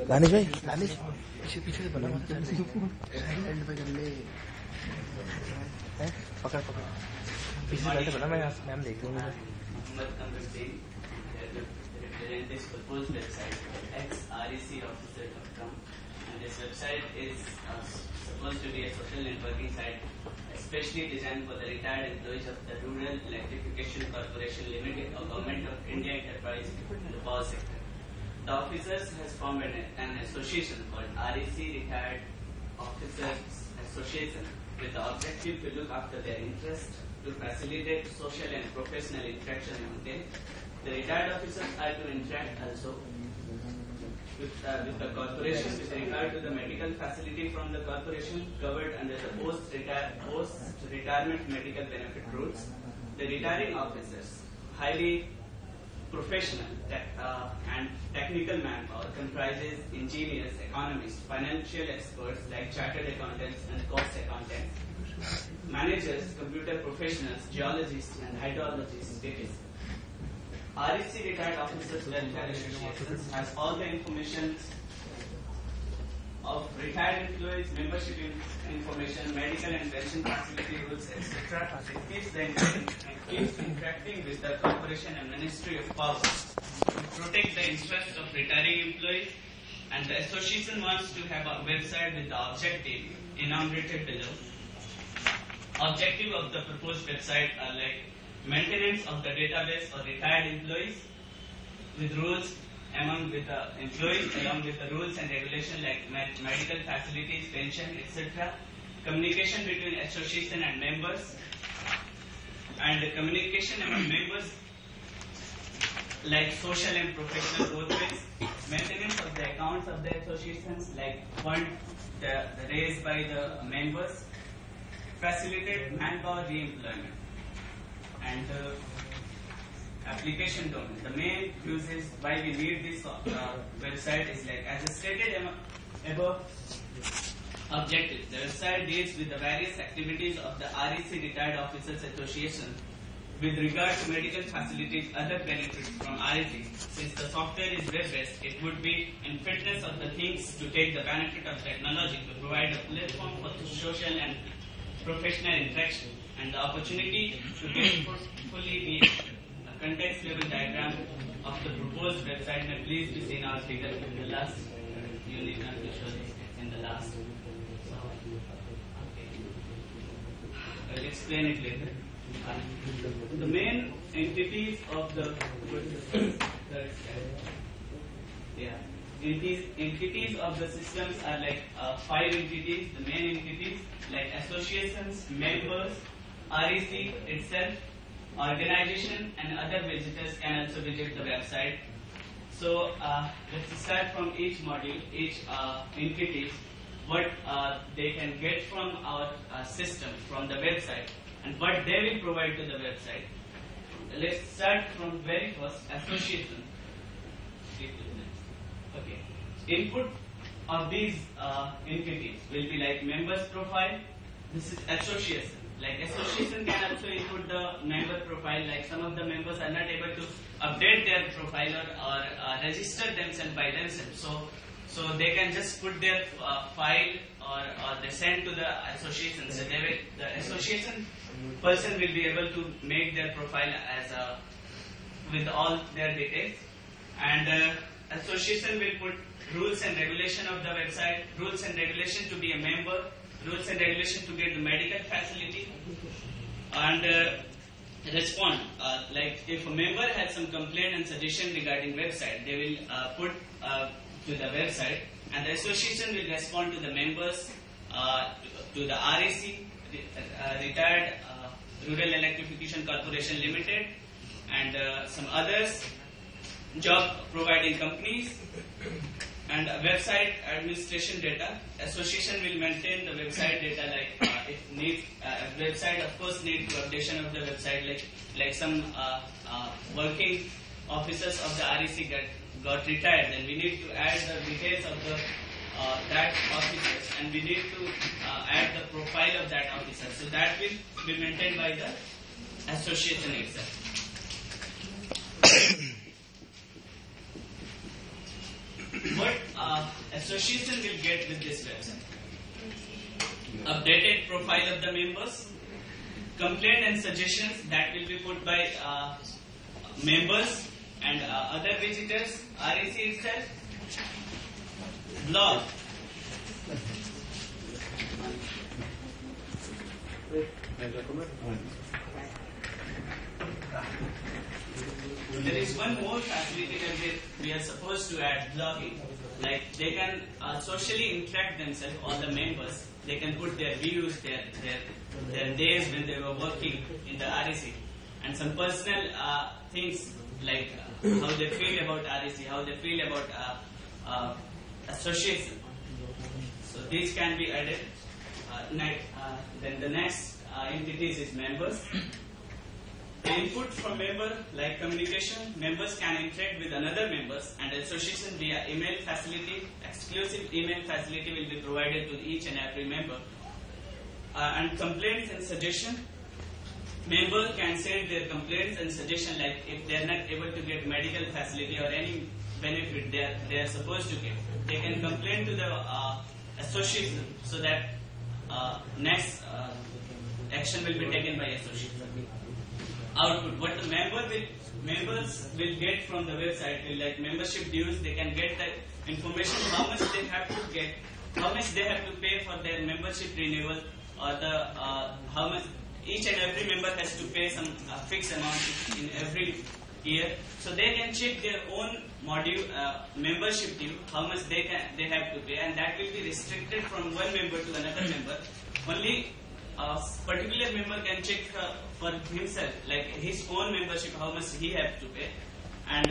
दानिश भाई, दानिश पीछे पीछे से बना पकड़ पकड़ पीछे से बना, मैं मैम देख रही हूँ. This proposed website xrecofficer.com, and this website is supposed to be a social networking site especially designed for the retired employees of the Rural Electrification Corporation Limited, a Government of India enterprise in the power sector. The officers has formed an association called REC, Retired Officers Association, with the objective to look after their interests, to facilitate social and professional interaction among them. The retired officers are to interact also with the corporation with regard to the medical facility from the corporation covered under the post-retirement medical benefit rules. The retiring officers, highly professional and technical manpower, comprises engineers, economists, financial experts like chartered accountants and cost accountants, managers, computer professionals, geologists and hydrologists, etc. REC Retired Officers Welfare Association has all the information of retired employees, membership information, medical and pension facility rules, etc. It keeps interacting with the corporation and Ministry of Power to protect the interests of retiring employees, and the association wants to have a website with the objective enumerated below. Objective of the proposed website are like maintenance of the database of retired employees with rules among with the employees along with the rules and regulations like medical facilities, pension, etc. Communication between association and members, and communication among members like social and professional both ways. Maintenance of the accounts of the associations like fund raised by the members. Facilitate manpower re-employment. And application domain. The main use is why we need this website is like as stated above objective. The website deals with the various activities of the REC Retired Officers Association with regard to medical facilities, other benefits from REC. Since the software is web-based, it would be in fitness of the things to take the benefit of technology to provide a platform for social and professional interaction, and the opportunity to get fully the context level diagram of the proposed website may please be seen our figure in the last unit and visually in the last. So, okay. I'll explain it later. The main entities of the entities of the systems are like 5 entities. The main entities like associations, members, REC itself, organization, and other visitors can also visit the website. So let's start from each module, each entities, what they can get from our system, from the website, and what they will provide to the website. Let's start from very first, association. Okay. Input of these entities will be like members profile. This is association. Like association can also input the member profile. Like some of the members are not able to update their profile or register themselves by themselves. So they can just put their file or they send to the association. So the association person will be able to make their profile as with all their details, and association will put rules and regulation of the website, rules and regulation to be a member, rules and regulation to get the medical facility, and respond. Like if a member has some complaint and suggestion regarding website, they will put to the website, and the association will respond to the members, to the REC, Retired Rural Electrification Corporation Limited, and some others job providing companies, and website administration data. Association will maintain the website data, like if needs website of course need to updation of the website, like some working officers of the REC got retired, then we need to add the details of the that officers, and we need to add the profile of that officer. So that will be maintained by the association itself. association will get with this website. Updated profile of the members, complaint and suggestions that will be put by members and other visitors, REC itself, blog. There is one more facility that we are supposed to add, blogging. Like they can socially interact themselves, all the members. They can put their views, their days when they were working in the REC, and some personal things like how they feel about REC, how they feel about association. So these can be added. Then the next entities is members. The input from member, like communication, members can interact with another members, and association via email facility, exclusive email facility will be provided to each and every member. And complaints and suggestion, member can send their complaints and suggestion, like if they are not able to get medical facility or any benefit they are supposed to get, they can complain to the association so that next action will be taken by association. Output, what the members will get from the website will, like membership dues, they can get the information how much they have to get, how much they have to pay for their membership renewal, or the how much each and every member has to pay some fixed amount in every year. So they can check their own module membership due, how much they have to pay, and that will be restricted from one member to another member. Only a particular member can check for himself, like his own membership, how much he has to pay, and